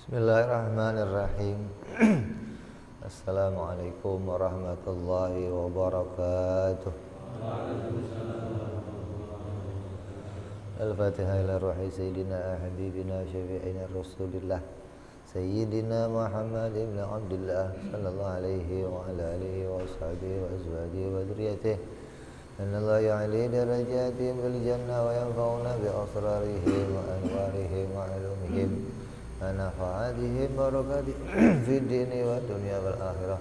Bismillahirrahmanirrahim. Assalamualaikum warahmatullahi wabarakatuh. Al-Fatihah ila ruhi Sayyidina Habibina Syafi'ina Rasulillah Sayyidina Muhammad ibn Abdullah sallallahu alaihi wa ala alihi wa sahbihi wa azwajihi wa dhurriyyatihi. Inna Allah ya'li darajatihim bil jannah wa yanfa'una bi asrarihim wa anwarihim wa ilumihim ونفعاتهم بركاتهم في الدين والدنيا والآخرة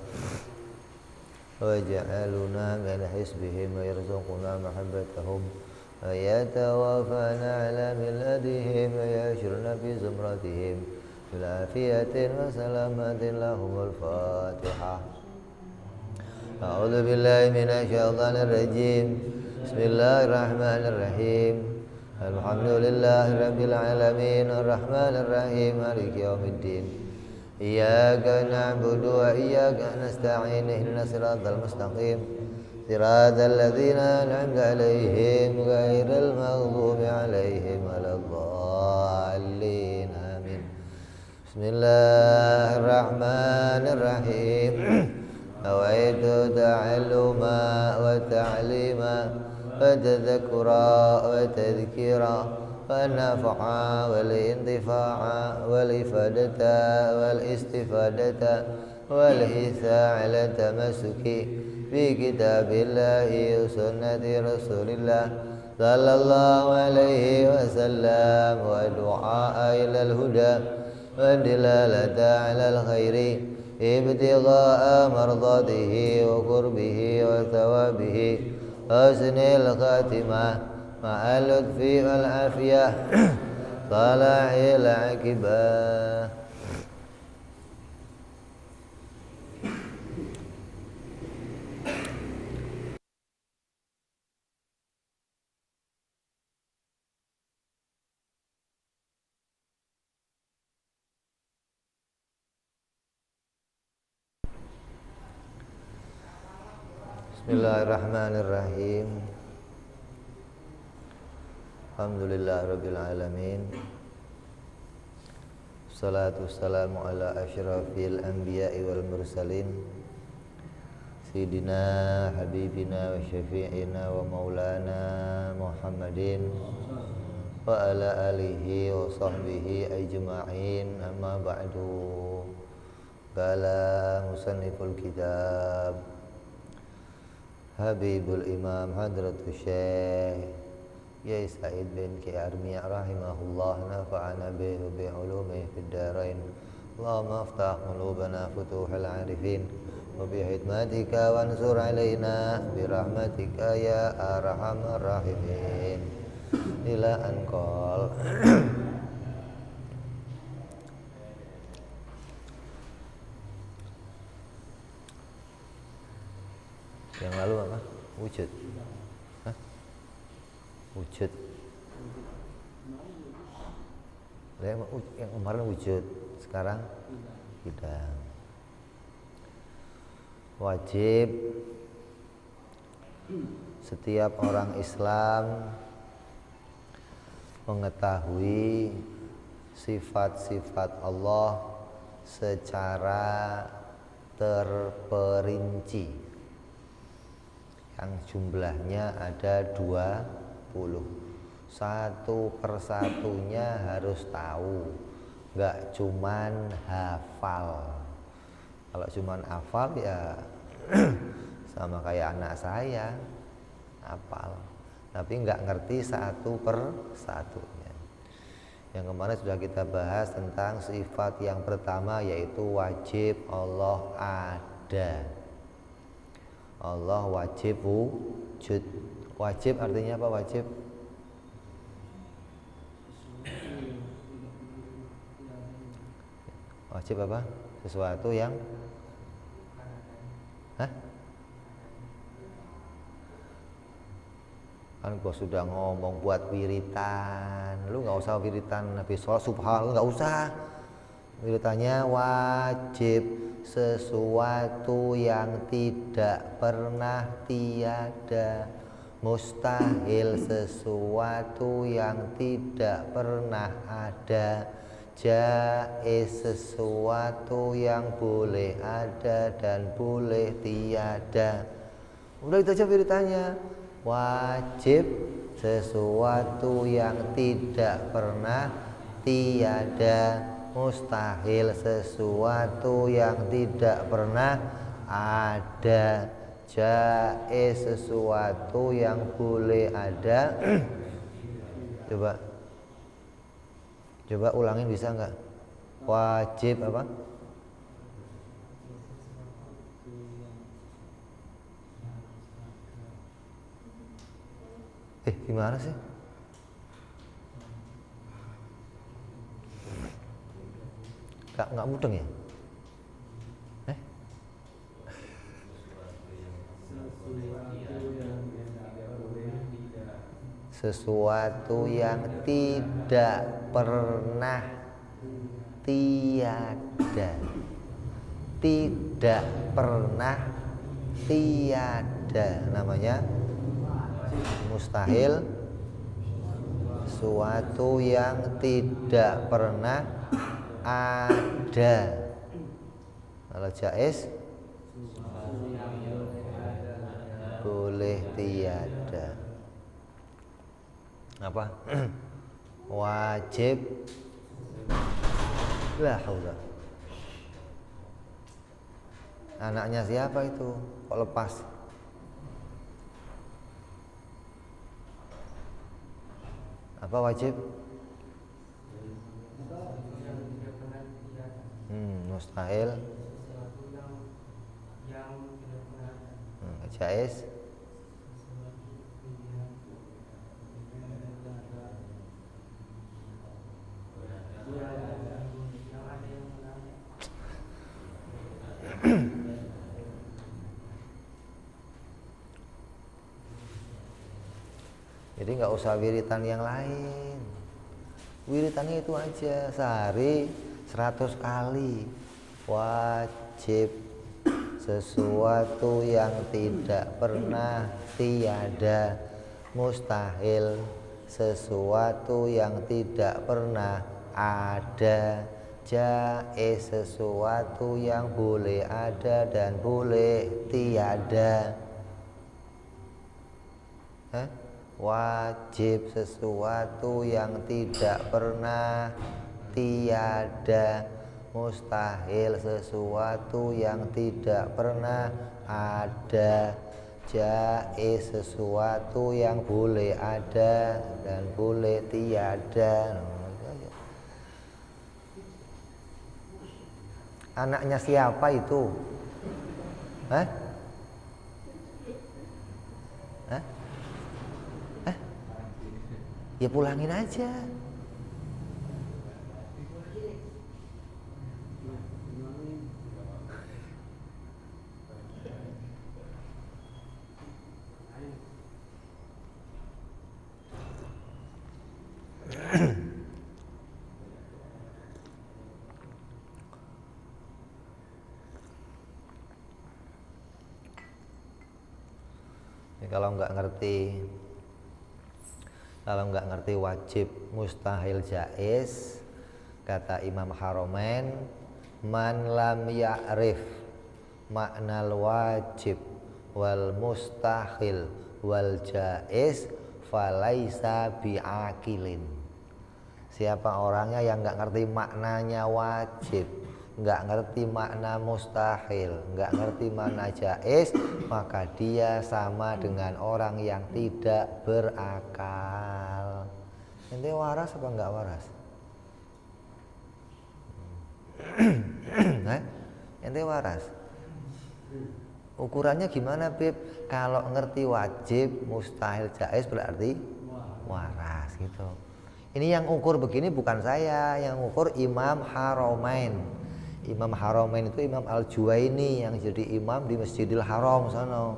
وجعلنا من حزبهم ويرزقنا محبتهم ويتوافانا على ملتهم ويشرنا في زمرتهم بالعافية وسلامة لهم الفاتحة. أعوذ بالله من الشيطان الرجيم. بسم الله الرحمن الرحيم. Alhamdulillahi rabbil alamin arrahmanir rahim maliki yaumiddin iyyaka na'budu wa iyyaka nasta'in ihdinas siratal mustaqim siratal ladzina an'amta 'alaihim ghairil maghdubi 'alaihim waladdallin amin. Bismillahirrahmanirrahim. Nawaitu ta'alluma wa ta'lima وتذكرا وتذكيرا والنفعا والانتفاعا والإفادة والاستفادة والإيثاء على التمسك بكتاب الله وسنة رسول الله صلى الله عليه وسلم ودعاء إلى الهدى والدلالة على الخير ابتغاء مرضاته وقربه وثوابه حسن الخاتمة مع اللطف والعافية صلاح العاقبة. Bismillahirrahmanirrahim. Alhamdulillah rabbil alamin. Salatu wassalamu ala asyrafil anbiya'i wal mursalin Sayyidina habibina wa syafi'ina wa maulana Muhammadin wa ala alihi wa sahbihi ajma'in, amma ba'du. Qala musanniful kitab Habibul Imam Hadratul Syekh Yai Said bin Ki Armiya rahimahullah, nafa'ana bihi wa bi'ulumihi fid darain. Allahumma aftah qulubana futuhal arifin wa bihidmatika wansur alaina birahmatika ya arhamar rahimin. Ila anqal. Yang lalu apa? Wujud. Hah? Wujud. Yang kemarin wujud, sekarang tidak. Wajib setiap orang Islam mengetahui sifat-sifat Allah secara terperinci, yang jumlahnya ada 20. Satu persatunya harus tahu, nggak cuman hafal. Kalau cuman hafal ya sama kayak anak saya, hafal, tapi nggak ngerti satu persatunya. Yang kemarin sudah kita bahas tentang sifat yang pertama, yaitu wajib Allah ada. Allah wajib wujud. Wajib artinya apa? Wajib wajib apa? Sesuatu yang kan gua sudah ngomong buat wiritan, lu nggak usah wiritan habis sholat subhan, lu nggak usah. Wiritannya wajib, sesuatu yang tidak pernah tiada. Mustahil, sesuatu yang tidak pernah ada. jaiz sesuatu yang boleh ada dan boleh tiada. Udah itu aja wiritannya. Wajib sesuatu yang tidak pernah tiada, mustahil sesuatu yang tidak pernah ada, jaiz sesuatu yang boleh ada. Coba ulangin bisa nggak? Wajib apa? Gimana sih? Nggak mudeng ya? Sesuatu yang tidak pernah tiada, tidak pernah tiada namanya mustahil. Sesuatu yang tidak pernah ada. Kalau jaiz boleh tiada. Apa? Wajib. La haula. Anaknya siapa itu? Kok lepas? Apa wajib? Mustahil. Jaiz. Jadi nggak usah wiritan yang lain. Wiritannya itu aja sehari 100 kali. Wajib sesuatu yang tidak pernah tiada, mustahil sesuatu yang tidak pernah ada, jaiz sesuatu yang boleh ada dan boleh tiada. Wajib sesuatu yang tidak pernah tiada, mustahil sesuatu yang tidak pernah ada, jaiz sesuatu yang boleh ada dan boleh tiada. Anaknya siapa itu? Ya pulangin aja. Kalau nggak ngerti wajib, mustahil, jaiz, kata Imam Haromain, man lam ya'rif maknal wajib wal mustahil wal jaiz falaisa bi'akilin. Siapa orangnya yang nggak ngerti maknanya wajib, nggak ngerti makna mustahil, nggak ngerti makna jaiz, maka dia sama dengan orang yang tidak berakal. Ente waras apa nggak waras? Ente waras? Ukurannya gimana, Beb? Kalau ngerti wajib, mustahil, jaiz berarti waras gitu. Ini yang ukur begini bukan saya, yang ukur Imam Haromain. Imam Haromain itu Imam Al-Juwaini yang jadi imam di Masjidil Haram sana.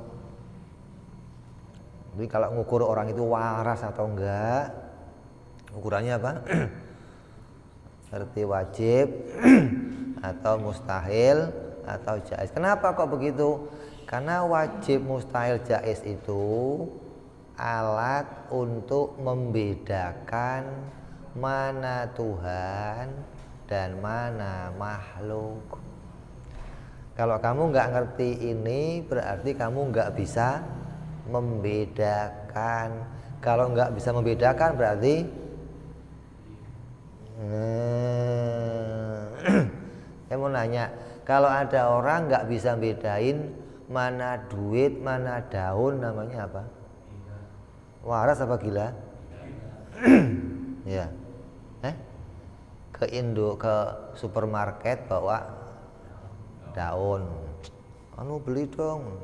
Jadi kalau ngukur orang itu waras atau enggak, ukurannya apa? Ngerti wajib atau mustahil atau jaiz. Kenapa kok begitu? Karena wajib, mustahil, jaiz itu alat untuk membedakan mana Tuhan, dan mana makhluk. Kalau kamu nggak ngerti ini berarti kamu nggak bisa membedakan. Kalau nggak bisa membedakan berarti saya mau nanya, kalau ada orang nggak bisa bedain mana duit, mana daun, namanya apa? Waras apa gila? Ya, ke supermarket bawa daun, beli dong.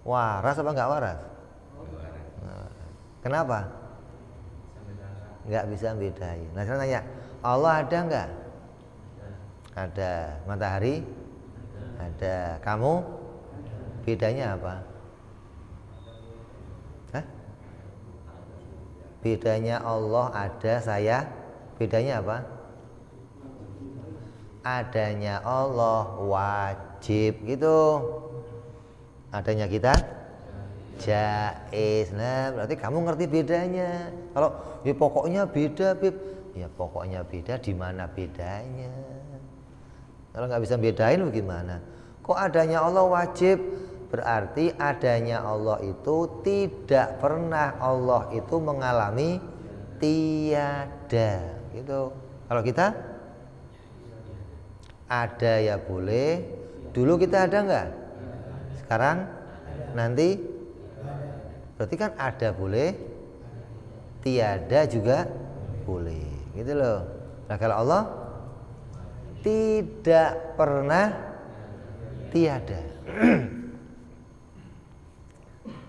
Waras apa nggak waras? Kenapa? Nggak bisa bedain. Nah sekarang nanya, Allah ada nggak? Ada. Matahari? Ada. Kamu? Bedanya apa? Hah? Bedanya Allah ada, saya. Bedanya apa? Adanya Allah wajib gitu. Adanya kita jaiz. Nah berarti kamu ngerti bedanya. Kalau ya pokoknya beda Bib, ya pokoknya beda, di mana bedanya? Kalau nggak bisa bedain bagaimana? Kok adanya Allah wajib? Berarti adanya Allah itu tidak pernah Allah itu mengalami tiada gitu. Kalau kita ada ya boleh. Dulu kita ada nggak? Sekarang? Nanti? Berarti kan ada boleh, tiada juga boleh, gitu loh. Nah kalau Allah tidak pernah tiada.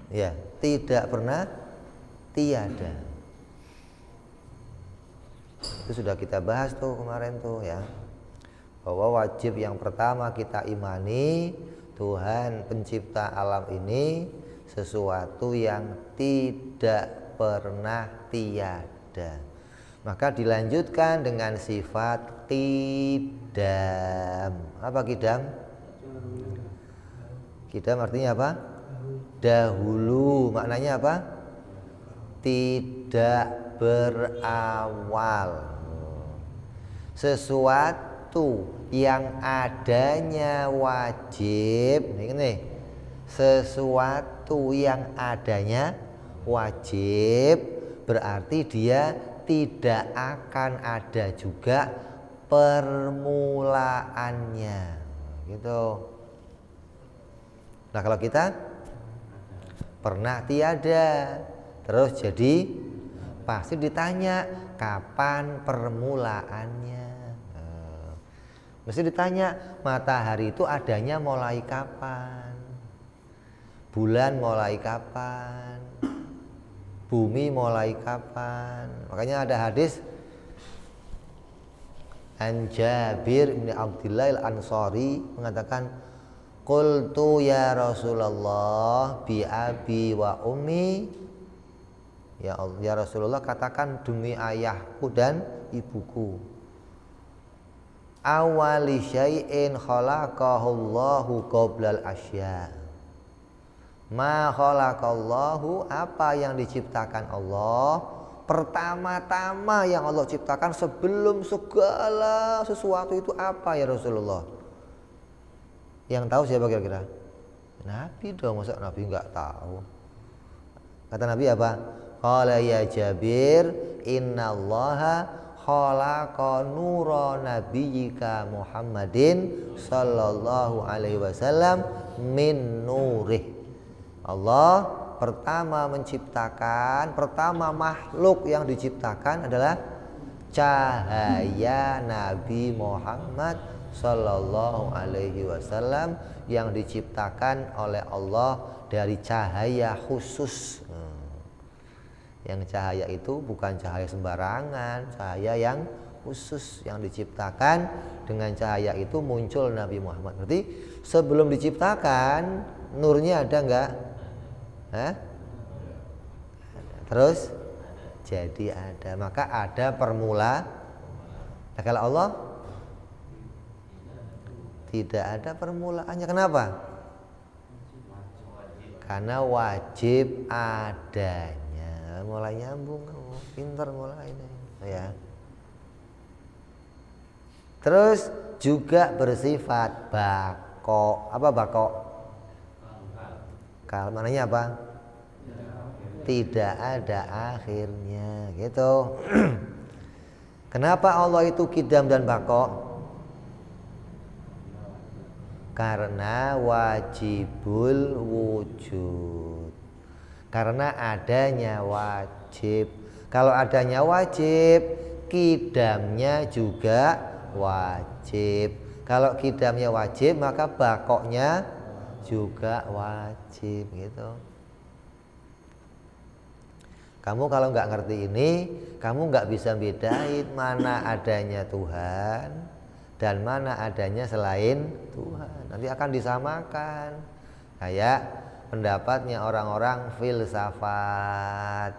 Ya, tidak pernah tiada. Itu sudah kita bahas tuh kemarin tuh ya. Bahwa wajib yang pertama kita imani Tuhan pencipta alam ini sesuatu yang tidak pernah tiada. Maka dilanjutkan dengan sifat qidam. Apa qidam? Qidam artinya apa? Dahulu. Maknanya apa? Tidak berawal. Sesuatu yang adanya wajib. Ini sesuatu yang adanya wajib berarti dia tidak akan ada juga permulaannya gitu. Nah kalau kita pernah tiada, terus jadi pasti ditanya kapan permulaannya. Mesti ditanya matahari itu adanya mulai kapan, bulan mulai kapan, bumi mulai kapan. Makanya ada hadis An Jabir bin Abdullah al-Ansari mengatakan, qultu ya Rasulullah bi abi wa ummi. Ya Allah, ya Rasulullah, katakan demi ayahku dan ibuku. Awali syai'in khalaqahu Allahu qoblal asya. Ma khalaqallahu, apa yang diciptakan Allah pertama-tama yang Allah ciptakan sebelum segala sesuatu itu apa ya Rasulullah? Yang tahu siapa kira-kira? Nabi dong, masa Nabi nggak tahu? Kata Nabi apa? Qala ya Jabir, innallaha khalaqa nura nabiyyika Muhammadin sallallahu alaihi wasallam min nurih. Allah pertama menciptakan, pertama makhluk yang diciptakan adalah cahaya Nabi Muhammad sallallahu alaihi wasallam yang diciptakan oleh Allah dari cahaya khusus. Yang cahaya itu bukan cahaya sembarangan, cahaya yang khusus yang diciptakan. Dengan cahaya itu muncul Nabi Muhammad. Berarti sebelum diciptakan nurnya ada enggak? Terus jadi ada, maka ada permula. Nah, kalau Allah tidak ada permulaannya. Kenapa? Karena wajib adanya. Mulai nyambung kamu, pintar mulai ini ya. Terus juga bersifat bako. Apa bako? Kal mananya apa? Tidak ada akhirnya gitu. Kenapa Allah itu kidam dan bako? Karena wajibul wujud. Karena adanya wajib. Kalau adanya wajib, kidamnya juga wajib. Kalau kidamnya wajib, maka bakoknya juga wajib gitu. Kamu kalau nggak ngerti ini, kamu nggak bisa bedain mana adanya Tuhan dan mana adanya selain Tuhan. Nanti akan disamakan. Kayak pendapatnya orang-orang filsafat.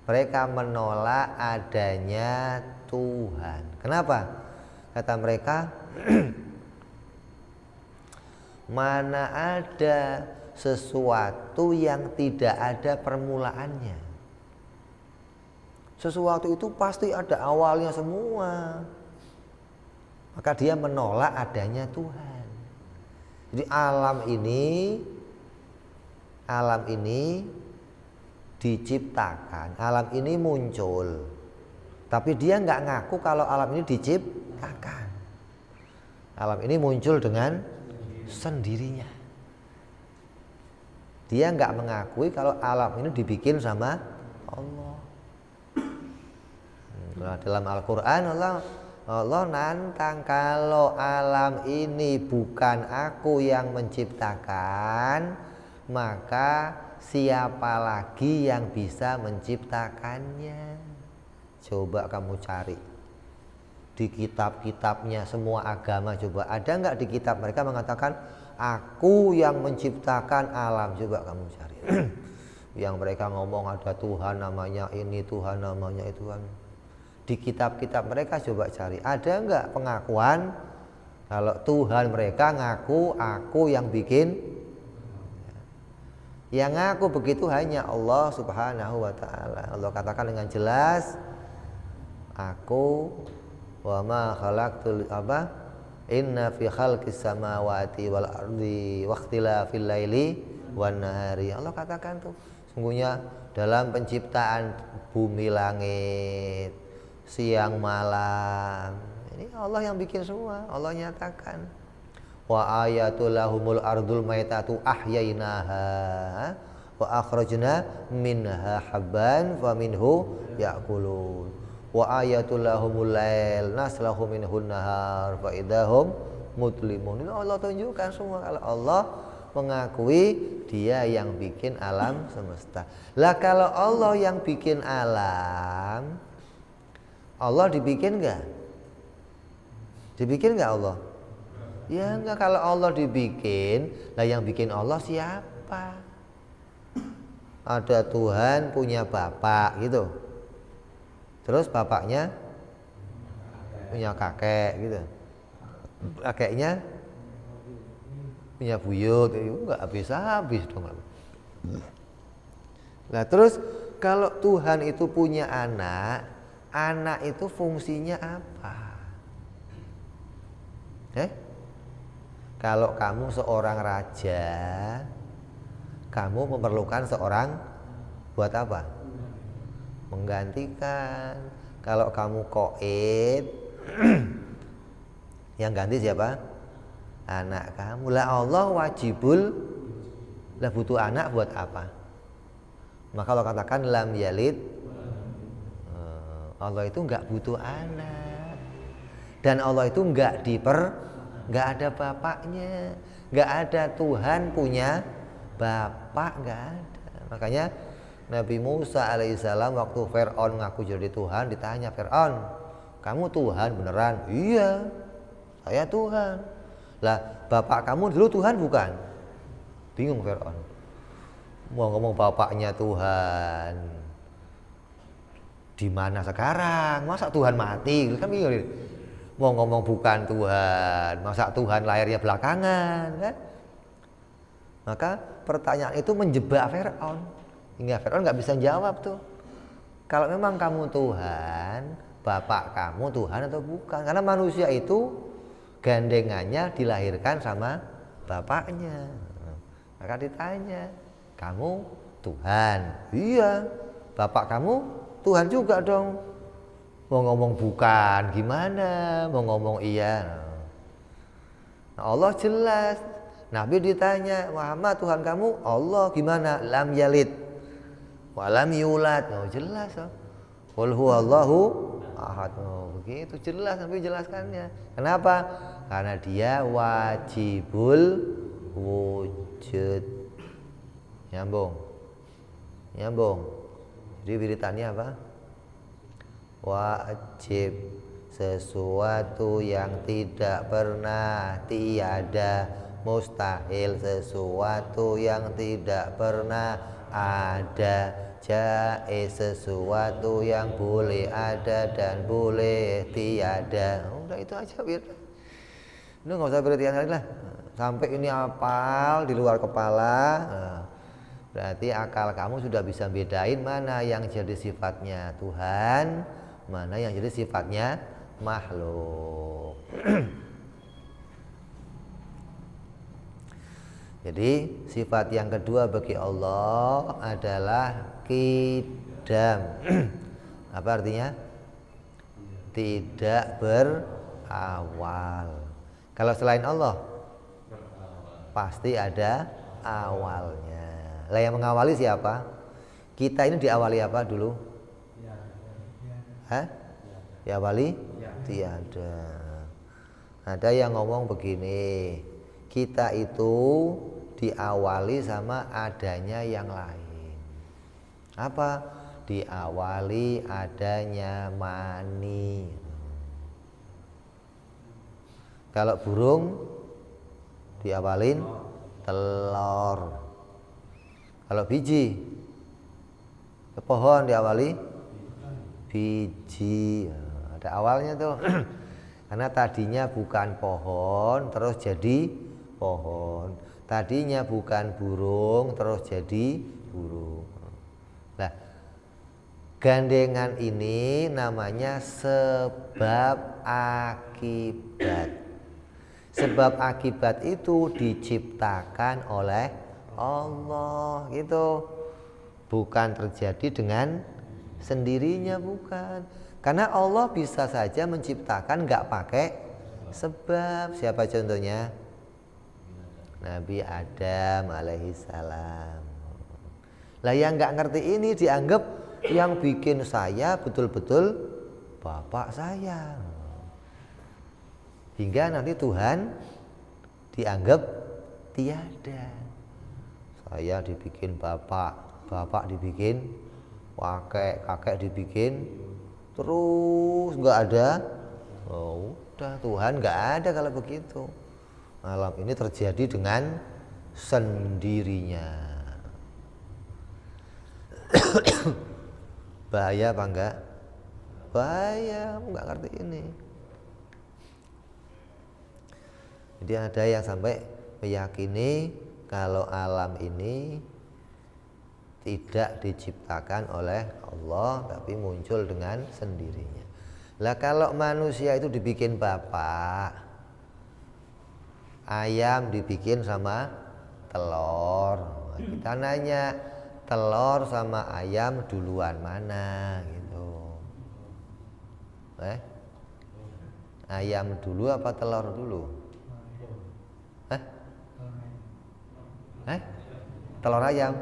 Mereka menolak adanya Tuhan. Kenapa? Kata mereka, mana ada sesuatu yang tidak ada permulaannya. Sesuatu itu pasti ada awalnya semua. Maka dia menolak adanya Tuhan. Jadi alam ini diciptakan, alam ini muncul. Tapi dia nggak ngaku kalau alam ini diciptakan. Alam ini muncul dengan sendirinya. Dia nggak mengakui kalau alam ini dibikin sama Allah. Nah, dalam Al-Quran Allah nantang, kalau alam ini bukan aku yang menciptakan, maka siapa lagi yang bisa menciptakannya? Coba kamu cari di kitab-kitabnya semua agama, coba ada nggak di kitab mereka mengatakan aku yang menciptakan alam? Coba kamu cari. Yang mereka ngomong ada Tuhan namanya ini, Tuhan namanya itu kan. Di kitab-kitab mereka coba cari, ada nggak pengakuan kalau Tuhan mereka ngaku aku yang bikin? Yang ngaku begitu hanya Allah Subhanahu wa ta'ala. Allah katakan dengan jelas, aku wa ma khalaqtul inna fi khalqis samawati wal ardi wa ikhtilafil laili wan nahari. Allah katakan tuh, sungguhnya dalam penciptaan bumi langit, siang malam, ini Allah yang bikin semua. Allah nyatakan, wa ayatul lahumul ardul maitatu ahyainaha wa akhrajna minha habban wa minhu ya'kulun wa ayatul lahumul lail naslahu minhun nahar fa idahum mutlimun. Ini Allah tunjukkan semua kalau Allah mengakui dia yang bikin alam semesta. Lah kalau Allah yang bikin alam, Allah dibikin enggak? Dibikin enggak Allah? Ya enggak. Kalau Allah dibikin, lah yang bikin Allah siapa? Ada Tuhan punya bapak gitu. Terus bapaknya punya kakek gitu. Kakeknya punya buyut, enggak habis-habis dong. Nah terus kalau Tuhan itu punya anak, anak itu fungsinya apa? Kalau kamu seorang raja, kamu memerlukan seorang buat apa? Menggantikan. Kalau kamu qaid, yang ganti siapa? Anak kamu. Lah Allah wajibul, lah butuh anak buat apa? Maka Allah katakan lam yalid. Allah itu enggak butuh anak. Dan Allah itu enggak ada bapaknya. Enggak ada Tuhan punya bapak, enggak ada. Makanya Nabi Musa alaihissalam waktu Fir'aun ngaku jadi Tuhan, ditanya, Fir'aun, kamu Tuhan beneran? Iya, saya Tuhan. Lah bapak kamu dulu Tuhan bukan? Bingung Fir'aun. Mau ngomong bapaknya Tuhan, di mana sekarang? Masa Tuhan mati? Kan bingung. Mau ngomong bukan Tuhan, masa Tuhan lahirnya belakangan, kan? Maka pertanyaan itu menjebak Fir'aun, hingga Fir'aun nggak bisa jawab tuh. Kalau memang kamu Tuhan, bapak kamu Tuhan atau bukan? Karena manusia itu gandengannya dilahirkan sama bapaknya. Maka ditanya, kamu Tuhan? Iya. Bapak kamu Tuhan juga dong. Mau ngomong bukan gimana, mau ngomong iya. Nah, Allah jelas. Nabi ditanya, Muhammad Tuhan kamu Allah gimana? Lam yalid wa lam yulad. Oh, jelas. Qul huwallahu ahad. Oh, begitu jelas Nabi jelaskannya. Kenapa? Karena dia wajibul wujud. Nyambung. Jadi wiritannya apa? Wajib, sesuatu yang tidak pernah, tiada, mustahil, sesuatu yang tidak pernah ada, jaiz, sesuatu yang boleh ada dan boleh tiada. Udah itu aja wiritan. Udah nggak usah berarti lagi lah. Sampai ini hafal di luar kepala. Nah, berarti akal kamu sudah bisa bedain mana yang jadi sifatnya Tuhan, mana yang jadi sifatnya makhluk. Jadi sifat yang kedua bagi Allah adalah qidam. Apa artinya? Tidak berawal. Kalau selain Allah pasti ada awalnya. Lah yang mengawali siapa? Kita ini diawali apa dulu? Hah? Diawali? Tiada. Ada yang ngomong begini, kita itu diawali sama adanya yang lain. Apa? Diawali adanya mani. Kalau burung diawalin telur. Kalau biji, ke pohon diawali biji. Ada awalnya tuh. Karena tadinya bukan pohon terus jadi pohon. Tadinya bukan burung terus jadi burung. Nah, gandengan ini namanya sebab akibat. Sebab akibat itu diciptakan oleh Allah gitu. Bukan terjadi dengan sendirinya, bukan. Karena Allah bisa saja menciptakan nggak pakai sebab. Siapa contohnya? Nabi Adam alaihissalam. Lah yang nggak ngerti ini dianggap yang bikin saya betul-betul bapak saya. Hingga nanti Tuhan dianggap tiada. Saya dibikin bapak, bapak dibikin kakek, kakek dibikin, terus nggak ada. Oh, udah Tuhan nggak ada kalau begitu. Alam ini terjadi dengan sendirinya. Bahaya apa enggak? Bahaya, nggak ngerti ini. Jadi ada yang sampai meyakini kalau alam ini tidak diciptakan oleh Allah tapi muncul dengan sendirinya. Lah kalau manusia itu dibikin bapak, ayam dibikin sama telur. Kita nanya, telur sama ayam duluan mana gitu. Ayam dulu apa telur dulu? Telur ayam.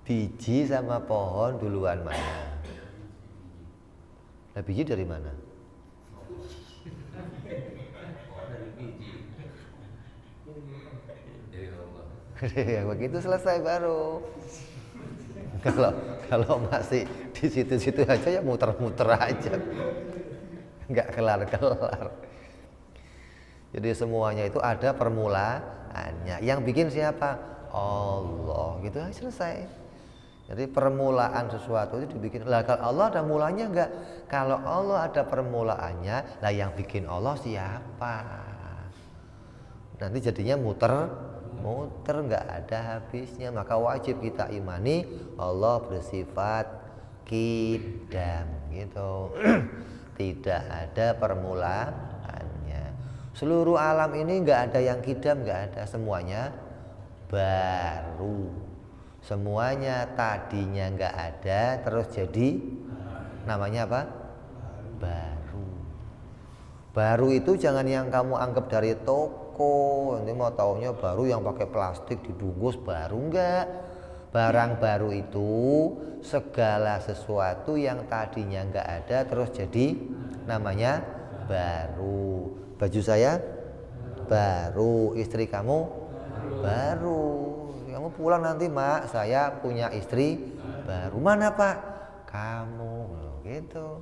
Biji sama pohon duluan mana? Nah, biji dari mana? Ya begitu selesai baru. Kalau masih di situ-situ aja ya muter-muter aja, nggak kelar-kelar. Jadi semuanya itu ada permulaannya. Yang bikin siapa? Allah. Gitu aja selesai. Jadi permulaan sesuatu itu dibikin. Lah kalau Allah ada mulanya enggak? Kalau Allah ada permulaannya, lah yang bikin Allah siapa? Nanti jadinya muter enggak ada habisnya. Maka wajib kita imani Allah bersifat qidam gitu. tidak ada permulaannya. Seluruh alam ini nggak ada yang kidam, nggak ada, semuanya baru. Semuanya tadinya nggak ada terus jadi namanya apa? Baru. Baru itu jangan yang kamu anggap dari toko, nanti mau taunya baru yang pakai plastik dibungkus, baru enggak. Barang baru itu segala sesuatu yang tadinya enggak ada terus jadi namanya baru. Baju saya baru, istri kamu baru. Kamu pulang nanti, Mak, saya punya istri baru. Mana, Pak? Kamu, gitu.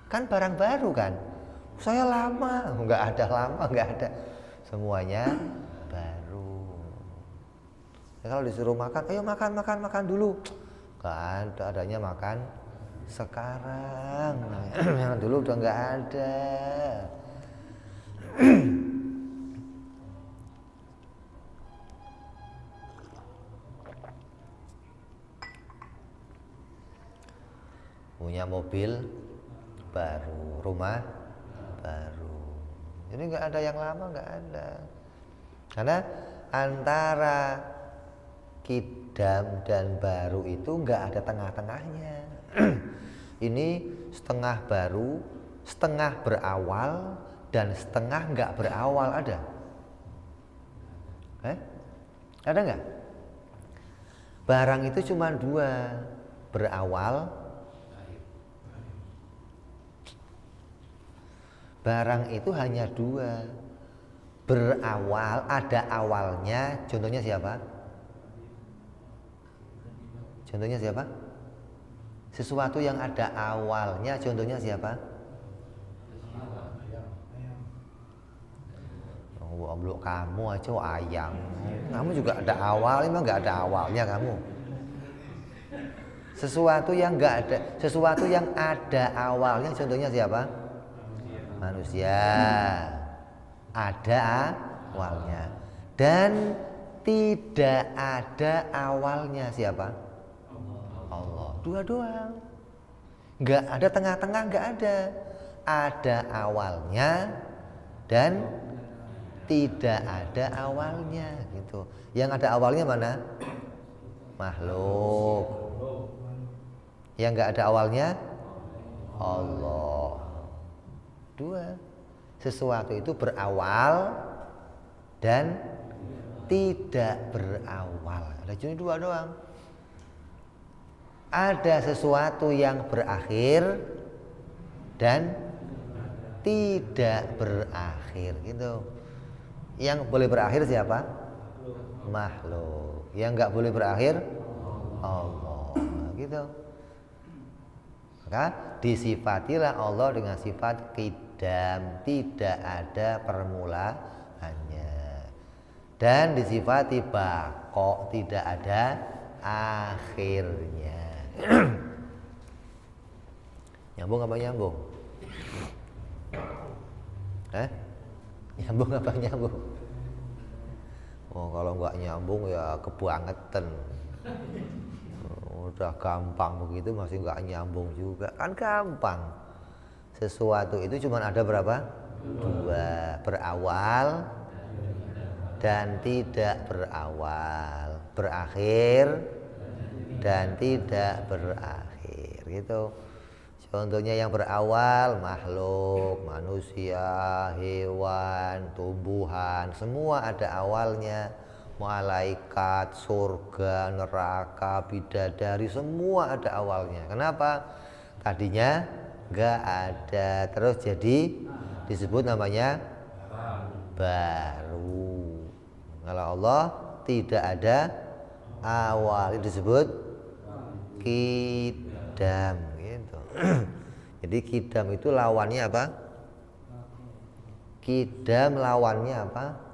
Kan barang baru kan? Saya lama, enggak ada lama, enggak ada. Semuanya baru. Ya, kalau disuruh makan, ayo makan dulu. Enggak ada, adanya makan sekarang. Yang dulu udah enggak ada. Punya mobil baru, rumah baru. Jadi nggak ada yang lama, nggak ada. Karena antara kidam dan baru itu nggak ada tengah-tengahnya. Ini setengah baru, setengah berawal, dan setengah nggak berawal, ada? Ada nggak? Barang itu cuma dua, berawal. Barang itu hanya dua, berawal, ada awalnya. Contohnya siapa? Contohnya siapa? Sesuatu yang ada awalnya, contohnya siapa? Oh, belum kamu aja, ayam. Kamu juga ada awal, emang nggak ada awalnya kamu. Sesuatu yang nggak ada, sesuatu yang ada awalnya, contohnya siapa? Manusia. Ada awalnya. Dan tidak ada awalnya siapa? Allah. Dua doang. Nggak ada tengah-tengah, nggak ada. Ada awalnya dan tidak ada awalnya, gitu. Yang ada awalnya mana? Makhluk. Yang nggak ada awalnya Allah. Dua. Sesuatu itu berawal dan tidak berawal. Ada cuma dua doang. Ada sesuatu yang berakhir dan tidak berakhir, gitu. Yang boleh berakhir siapa? Makhluk. Yang nggak boleh berakhir Allah, gitu. Maka disifatilah Allah dengan sifat qidam, tidak ada permulaannya. Dan disifati baqo, tidak ada akhirnya. Nyambung apa nyambung? Nyambung apa nyambung? Oh, kalau nggak nyambung ya kebangetan. Udah gampang begitu masih nggak nyambung juga, kan gampang. Sesuatu itu cuma ada berapa? Dua, berawal dan tidak berawal, berakhir dan tidak berakhir, gitu. Contohnya yang berawal, makhluk, manusia, hewan, tumbuhan, semua ada awalnya. Malaikat, surga, neraka, bidadari, semua ada awalnya. Kenapa? Tadinya nggak ada, terus jadi disebut namanya baru. Kalau Allah tidak ada awal, disebut qidam, gitu. Jadi qidam itu lawannya apa? Qidam lawannya apa?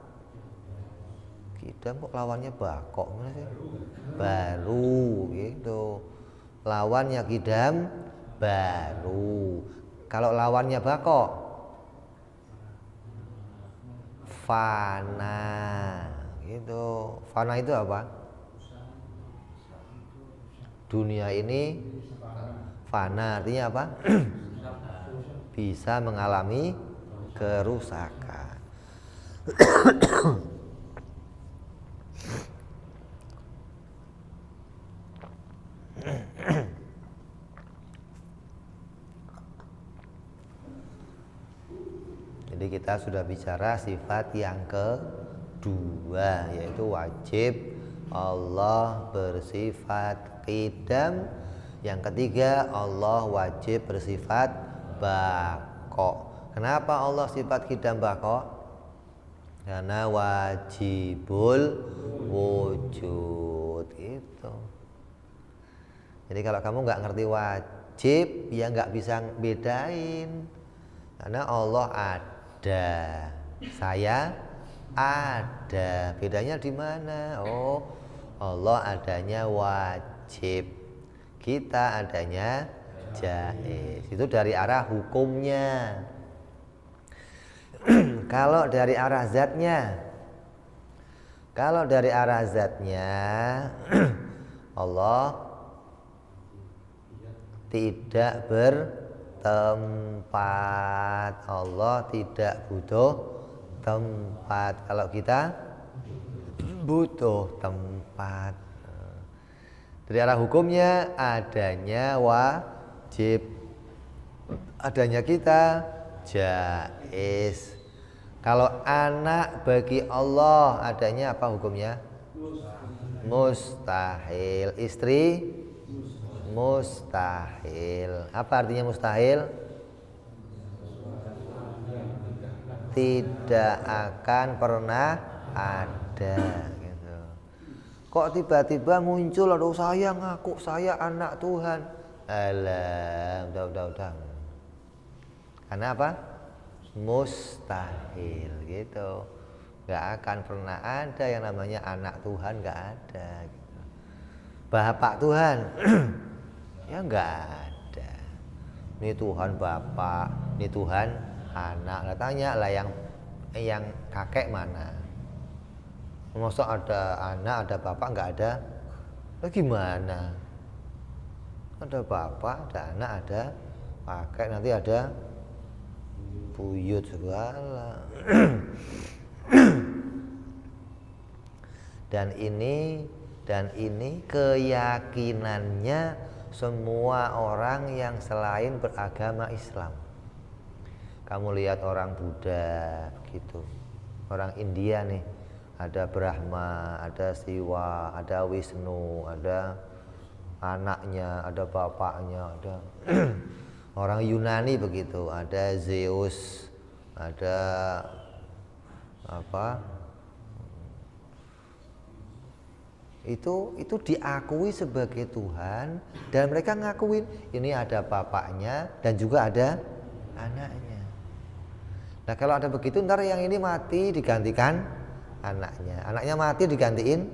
Qidam kok lawannya baqo, gimana sih? Baru, gitu. Lawannya qidam baru. Kalau lawannya baqo, fana, gitu. Fana itu apa? Dunia ini fana, artinya apa? bisa mengalami kerusakan. Jadi kita sudah bicara sifat yang kedua, yaitu wajib Allah bersifat qidam. Yang ketiga, Allah wajib bersifat baqo. Kenapa Allah sifat qidam baqo? Karena wajibul wujud gitu. Jadi kalau kamu nggak ngerti wajib, ya nggak bisa bedain. Karena Allah ada, saya ada. Bedanya di mana? Oh, Allah adanya wajib, kita adanya jaiz. Itu dari arah hukumnya. Kalau dari arah zatnya, Allah tidak bertempat. Allah tidak butuh tempat. Kalau kita butuh tempat. Dari arah hukumnya adanya wajib, adanya kita jaiz. Kalau anak bagi Allah adanya apa hukumnya? Mustahil. Istri mustahil. Apa artinya mustahil? Tidak akan pernah ada gitu. Kok tiba-tiba muncul, aduh saya ngaku saya anak Tuhan. Alah, udah. Karena apa? Mustahil gitu. Gak akan pernah ada yang namanya anak Tuhan, gak ada gitu. Bapak Tuhan ya gak ada. Ini Tuhan Bapak, ini Tuhan anak. Lah tanya lah yang kakek mana? Masa ada anak, ada bapak, nggak ada? Gimana? Ada bapak, ada anak, ada kakek, nanti ada buyut segala. Dan ini keyakinannya semua orang yang selain beragama Islam. Kamu lihat orang Buddha begitu, orang India nih, ada Brahma, ada Siwa, ada Wisnu, ada anaknya, ada bapaknya, ada orang Yunani begitu, ada Zeus, ada apa? Itu diakui sebagai Tuhan dan mereka ngakuin ini ada bapaknya dan juga ada anaknya. Nah kalau ada begitu ntar yang ini mati digantikan anaknya mati digantiin,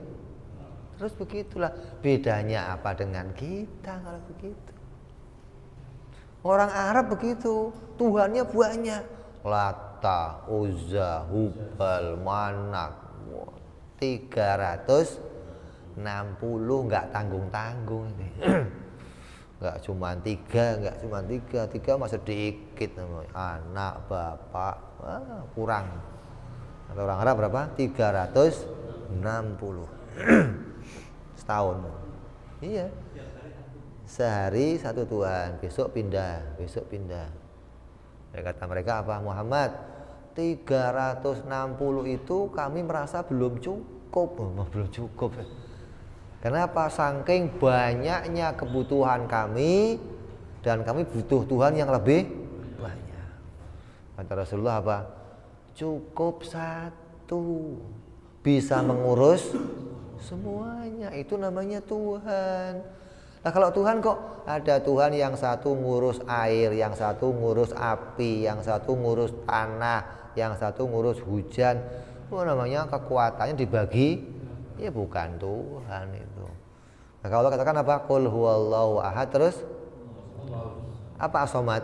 terus begitulah. Bedanya apa dengan kita kalau begitu? Orang Arab begitu, Tuhannya banyak, Lata, Uzza, Hubal, Manak, 360 nggak tanggung-tanggung ini. Nggak cuma tiga mah sedikit, anak bapak kurang. Atau orang Arab berapa? 360 setahun. Iya, sehari satu Tuhan, besok pindah. Kata mereka apa? Muhammad, 360 itu kami merasa belum cukup. Belum cukup. Kenapa? Saking banyaknya kebutuhan kami dan kami butuh Tuhan yang lebih banyak. Kata Rasulullah apa? Cukup satu, bisa mengurus semuanya. Itu namanya Tuhan. Nah kalau Tuhan kok ada Tuhan yang satu ngurus air, yang satu ngurus api, yang satu ngurus tanah, yang satu ngurus hujan. Itu namanya kekuatannya dibagi. Ya bukan Tuhan itu. Nah kalau Allah katakan apa? Qul huwallahu ahad, terus apa as-somad?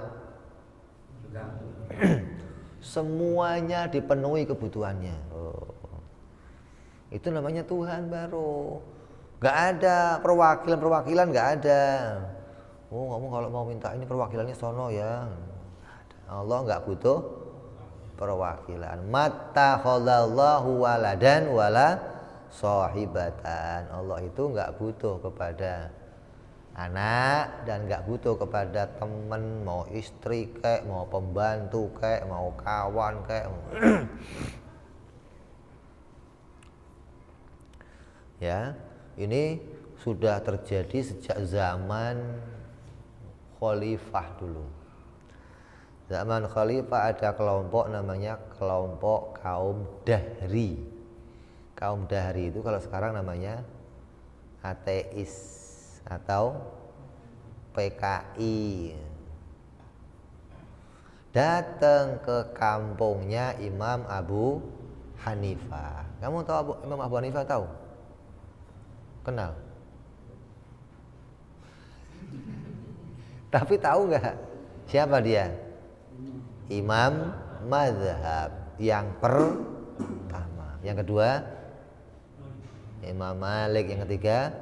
Semuanya dipenuhi kebutuhannya. Itu namanya Tuhan baru. Gak ada perwakilan gak ada. Oh kamu kalau mau minta ini perwakilannya sono ya. Allah nggak butuh perwakilan. Mattakhadallahu waladan wala sahibatan. Allah itu nggak butuh kepada anak dan nggak butuh kepada teman, mau istri kek, mau pembantu kek, mau kawan kek. Ya, ini sudah terjadi sejak zaman khalifah dulu. Zaman khalifah ada kelompok namanya kelompok kaum Dahri. Kaum Dahri itu kalau sekarang namanya ateis atau PKI. Datang ke kampungnya Imam Abu Hanifah. Kamu tahu Imam Abu Hanifah tahu? Kenal? Tapi tahu nggak siapa dia? Imam mazhab yang pertama. Yang kedua Imam Malik. Yang ketiga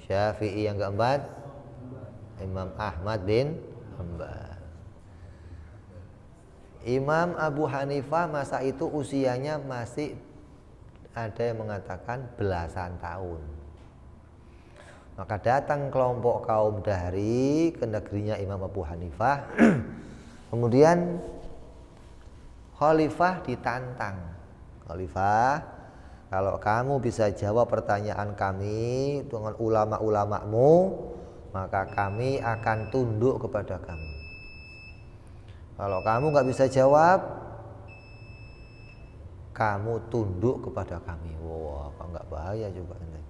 Syafi'i. Yang keempat Imam Ahmad bin Hanbal. Imam Abu Hanifah masa itu usianya masih ada yang mengatakan belasan tahun. Maka datang kelompok kaum Dahri ke negerinya Imam Abu Hanifah. Kemudian Khalifah ditantang. Khalifah, kalau kamu bisa jawab pertanyaan kami dengan ulama-ulamamu, maka kami akan tunduk kepada kamu. Kalau kamu nggak bisa jawab, kamu tunduk kepada kami. Wah, apa nggak bahaya juga ini?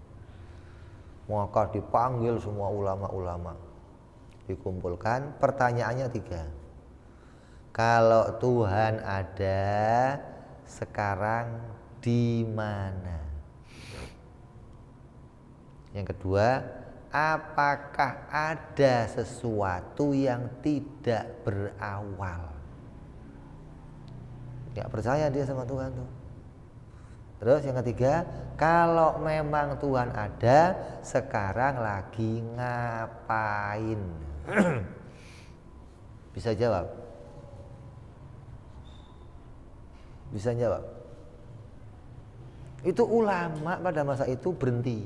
Maka dipanggil semua ulama-ulama, dikumpulkan. Pertanyaannya 3. Kalau Tuhan ada, sekarang di mana? Yang kedua, apakah ada sesuatu yang tidak berawal? Nggak percaya dia sama Tuhan tuh. Terus yang ketiga, kalau memang Tuhan ada, sekarang lagi ngapain? Bisa jawab? Bisa jawab? Itu ulama pada masa itu berhenti,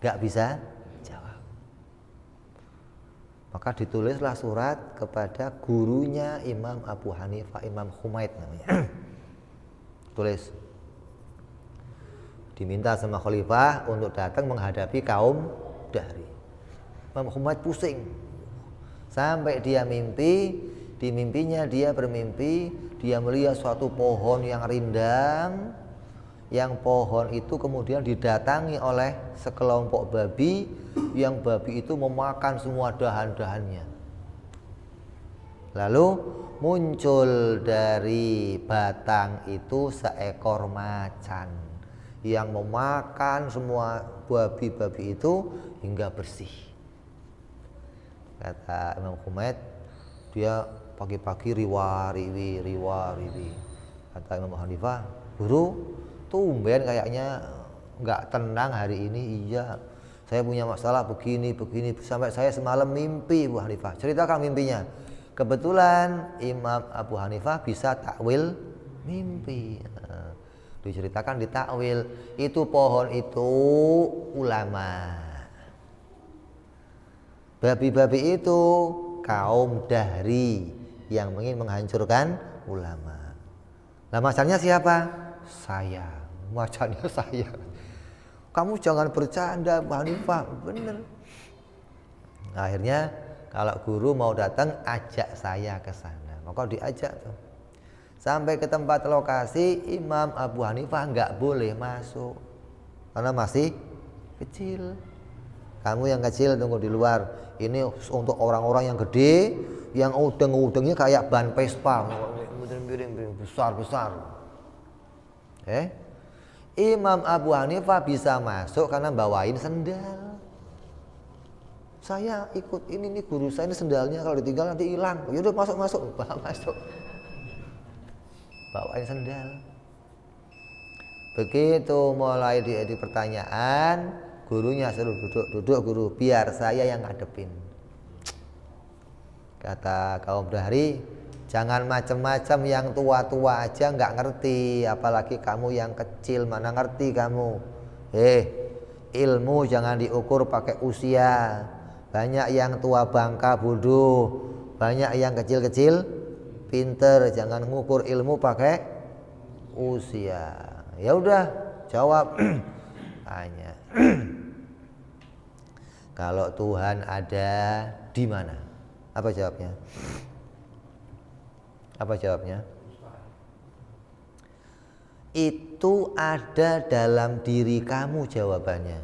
nggak bisa jawab. Maka ditulislah surat kepada gurunya Imam Abu Hanifah, Imam Humaid namanya. Tulis, diminta sama khalifah untuk datang menghadapi kaum Dahri. Imam Humaid pusing sampai dia mimpi. Di mimpinya dia bermimpi, dia melihat suatu pohon yang rindang, yang pohon itu kemudian didatangi oleh sekelompok babi, yang babi itu memakan semua dahan-dahannya. Lalu muncul dari batang itu seekor macan yang memakan semua babi-babi itu hingga bersih. Kata Imam Humaid, dia pagi-pagi riwa-riwi. Kata Imam Hanifah, guru, tumben kayaknya nggak tenang hari ini. Iya, saya punya masalah begini. Sampai saya semalam mimpi, Bu Hanifah. Ceritakan mimpinya. Kebetulan Imam Abu Hanifah bisa takwil mimpi. Diceritakan ditakwil, itu pohon itu ulama. Babi-babi itu kaum Dahri yang ingin menghancurkan ulama. Nah, macannya siapa? Saya. Macannya saya. Kamu jangan bercanda, Bu Hanifah. Bener. Nah, akhirnya kalau guru mau datang, ajak saya ke sana. Maka diajak tuh. Sampai ke tempat lokasi, Imam Abu Hanifah nggak boleh masuk karena masih kecil. Kamu yang kecil tunggu di luar. Ini untuk orang-orang yang gede, yang udeng-udengnya kayak ban Vespa, besar-besar. Imam Abu Hanifah bisa masuk karena bawain sendal. Saya ikut ini nih, guru saya ini sendalnya kalau ditinggal nanti hilang. Yaudah masuk. Bawain sendal. Begitu mulai di pertanyaan, gurunya suruh duduk guru, biar saya yang ngadepin. Kata kaum Dahri, jangan macam-macam, yang tua-tua aja nggak ngerti, apalagi kamu yang kecil, mana ngerti kamu. Ilmu jangan diukur pakai usia. Banyak yang tua bangka bodoh, banyak yang kecil-kecil pinter. Jangan ngukur ilmu pakai usia. Ya udah, jawab. Tanya. Kalau Tuhan ada di mana? Apa jawabnya? Apa jawabnya? Itu ada dalam diri kamu jawabannya.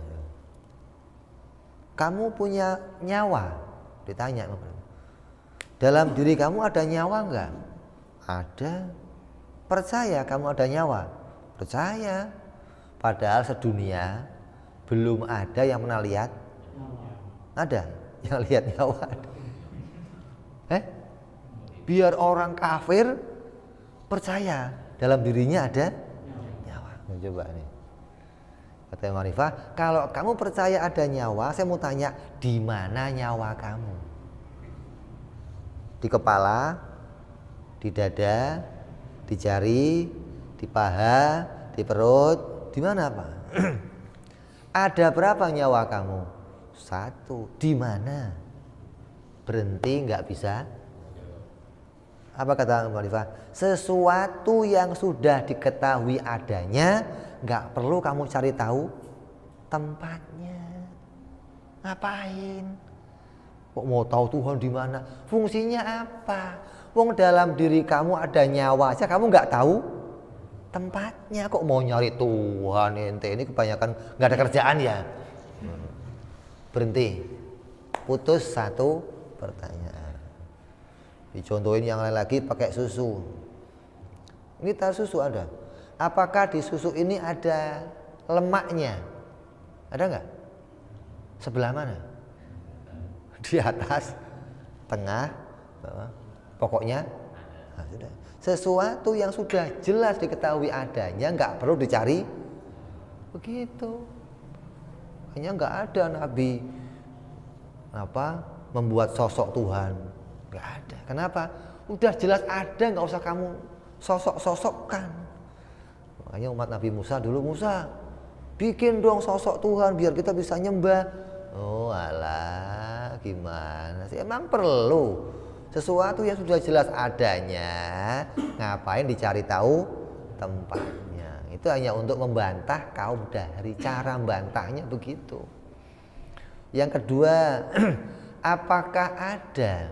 Kamu punya nyawa? Ditanya. Dalam diri kamu ada nyawa enggak? Ada. Percaya kamu ada nyawa? Percaya. Padahal sedunia belum ada yang pernah lihat. Ada yang lihat nyawa? Biar orang kafir percaya dalam dirinya ada nyawa. Coba nih. Kata Imam Hanifah, kalau kamu percaya ada nyawa, saya mau tanya, di mana nyawa kamu? Di kepala, di dada, di jari, di paha, di perut, di mana Pak? Ada berapa nyawa kamu? 1. Di mana? Berhenti nggak bisa. Apa kata Imam Hanifah? Sesuatu yang sudah diketahui adanya, nggak perlu kamu cari tahu tempatnya. Ngapain? Kok mau tahu Tuhan di mana? Fungsinya apa? Wong dalam diri kamu ada nyawa aja, kamu nggak tahu tempatnya. Kok mau nyari Tuhan? Ente ini kebanyakan nggak ada kerjaan ya. Berhenti. Putus 1 pertanyaan. Dicontohin yang lain lagi pakai susu. Ini tas susu ada. Apakah di susu ini ada lemaknya? Ada nggak? Sebelah mana? Di atas, tengah, bawah. Pokoknya nah, sudah. Sesuatu yang sudah jelas diketahui adanya, nggak perlu dicari. Begitu. Hanya nggak ada Nabi membuat sosok Tuhan. Nggak ada. Kenapa? Udah jelas ada, nggak usah kamu sosok-sosokkan. Makanya umat Nabi Musa dulu, Musa bikin dong sosok Tuhan biar kita bisa nyembah. Oh alah, gimana sih? Emang perlu sesuatu yang sudah jelas adanya, ngapain dicari tahu tempatnya? Itu hanya untuk membantah kaum Dahri. Cara membantahnya begitu. Yang kedua, apakah ada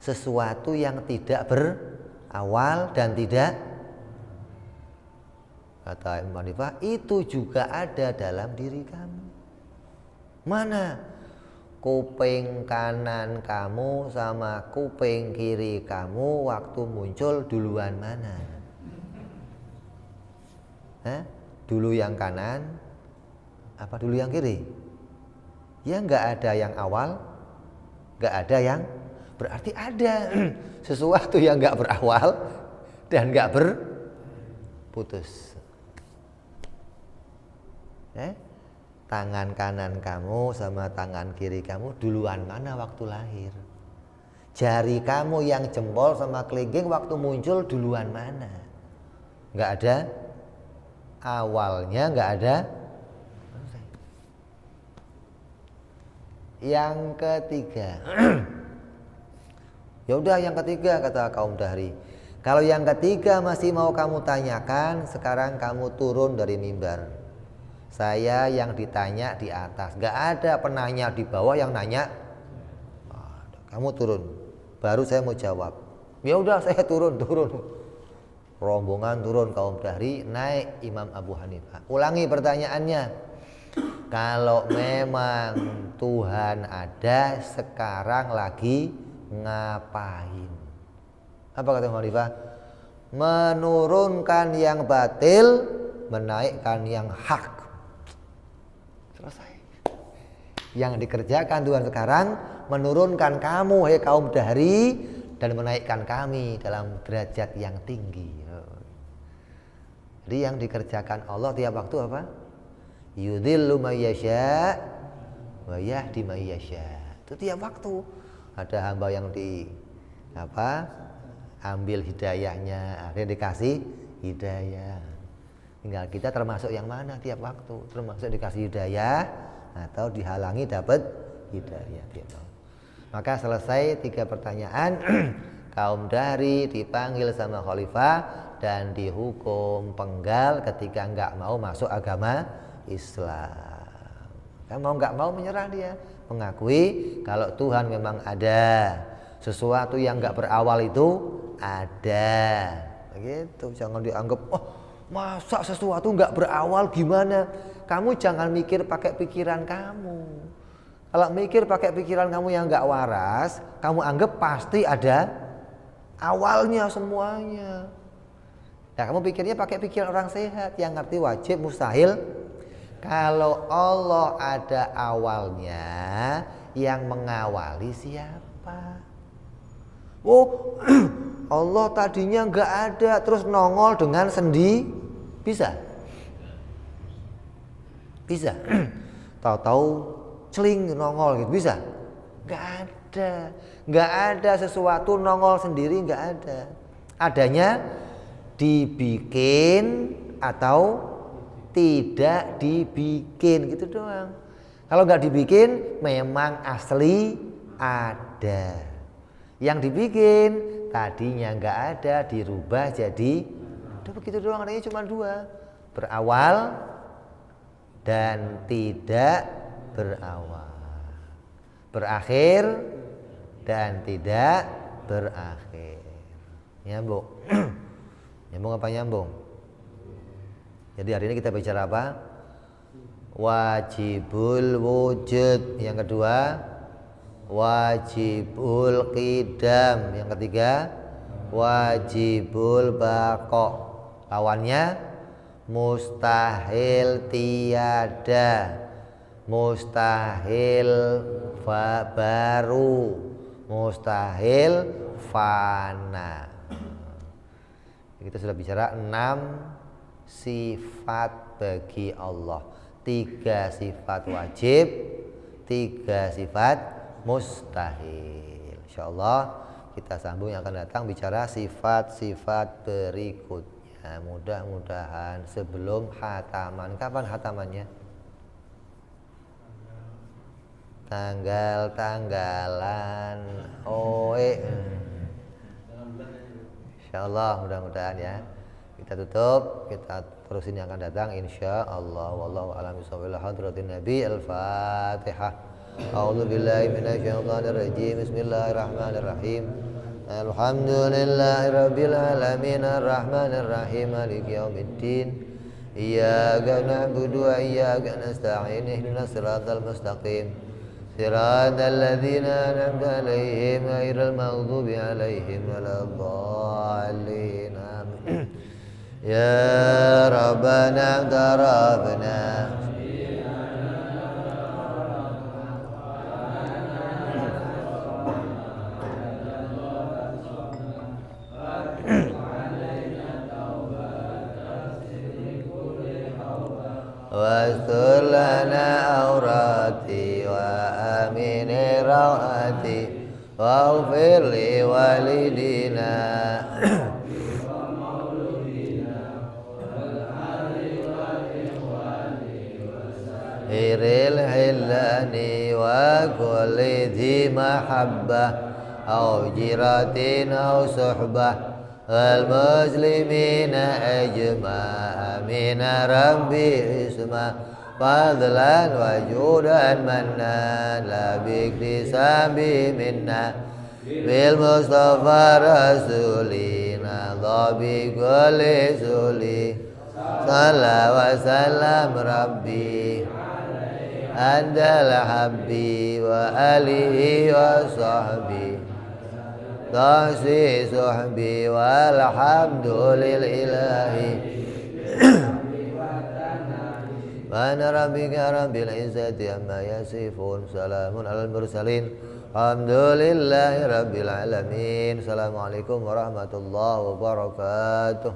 sesuatu yang tidak berawal dan tidak, kata Imam Hanifah, itu juga ada dalam diri kamu. Mana? Kuping kanan kamu sama kuping kiri kamu waktu muncul duluan mana? Dulu yang kanan apa dulu yang kiri? Ya nggak ada yang awal, nggak ada yang, berarti ada sesuatu yang nggak berawal dan nggak berputus. Tangan kanan kamu sama tangan kiri kamu duluan mana waktu lahir? Jari kamu yang jempol sama kelingking waktu muncul duluan mana? Nggak ada awalnya, nggak ada. Yang ketiga, ya udah yang ketiga kata kaum Dahri. Kalau yang ketiga masih mau kamu tanyakan, sekarang kamu turun dari mimbar. Saya yang ditanya di atas, nggak ada penanya di bawah yang nanya. Kamu turun, baru saya mau jawab. Ya udah saya turun. Rombongan turun kaum Dahri, naik Imam Abu Hanifah. Ulangi pertanyaannya. Kalau memang Tuhan ada, sekarang lagi ngapain? Apa kata Imam Hanifah? Menurunkan yang batil, menaikkan yang hak. Selesai. Yang dikerjakan Tuhan sekarang menurunkan kamu, hei kaum Dahri, dan menaikkan kami dalam derajat yang tinggi. Jadi yang dikerjakan Allah tiap waktu apa? Yudhillu may yasha wa yahdi may yasha. Itu tiap waktu. Ada hamba yang ambil hidayahnya, akhirnya dikasih hidayah. Tinggal kita termasuk yang mana tiap waktu, termasuk dikasih hidayah atau dihalangi dapat hidayah tiap waktu. Maka selesai 3 pertanyaan. Kaum Dahri dipanggil sama khalifah dan dihukum penggal ketika nggak mau masuk agama Islam. Kan mau nggak mau menyerah dia, mengakui kalau Tuhan memang ada, sesuatu yang nggak berawal itu ada. Begitu, jangan dianggap masa sesuatu nggak berawal gimana? Kamu jangan mikir pakai pikiran kamu. Kalau mikir pakai pikiran kamu yang nggak waras, kamu anggap pasti ada awalnya semuanya. Nah, kamu pikirnya pakai pikiran orang sehat yang ngerti wajib mustahil. Kalau Allah ada awalnya, yang mengawali siapa? Oh, Allah tadinya nggak ada, terus nongol dengan sendi, bisa? Bisa. Tahu-tahu celing nongol gitu, bisa? Nggak ada. Nggak ada sesuatu nongol sendiri, nggak ada. Adanya dibikin atau tidak dibikin, gitu doang. Kalau nggak dibikin memang asli ada. Yang dibikin tadinya nggak ada, dirubah jadi udah begitu doang. Adanya cuma 2, berawal dan tidak berawal, berakhir dan tidak berakhir. Nyambung. Nyambung apa nyambung? Jadi hari ini kita bicara apa? Wajibul wujud. Yang kedua, wajibul qidam. Yang ketiga, wajibul baqo. Lawannya mustahil tiada, mustahil baru, mustahil fana. Kita sudah bicara 6 sifat bagi Allah. 3 sifat wajib, 3 sifat mustahil. Insyaallah kita sambung yang akan datang bicara sifat-sifat berikutnya. Mudah-mudahan sebelum khataman. Kapan khatamannya? Tanggal-tanggalan insyaallah, mudah-mudahan ya. Kita tutup, kita terusin yang akan datang insyaallah. Wallahu a'lam bishawab. Hadratin Nabi Al-Fatihah. A'udzu billahi minasyaitonir rajim. Bismillahirrahmanirrahim. Alhamdulillahirabbil alamin arrahmanir rahim maliki yaumiddin. Iyyaka na'budu wa iyyaka nasta'in. Ihdinas siratal mustaqim. صراط الذين أنعمت عليهم غير المغضوب عليهم ولا الضالين آمين. يا ربنا اقتربنا واستر لنا عوراتي وآمن روعتي واغفر لوالدينا غير الحلان وكل ذي محبة أو جيرة أو صحبة والمسلمين أجمع آمين ربي اسمع فضلا وجودا منا لا باكتساب منا بالمصطفى رسولنا ضبي كل سولي صلى وسلم ربي أنت الحبي وآله وصحبي Tasi suhbi walhamdulillahi Mana rabbika rabbil izzati amma yasifun Salamun alal mursalin Alhamdulillahi rabbil alamin Assalamualaikum warahmatullahi wabarakatuh.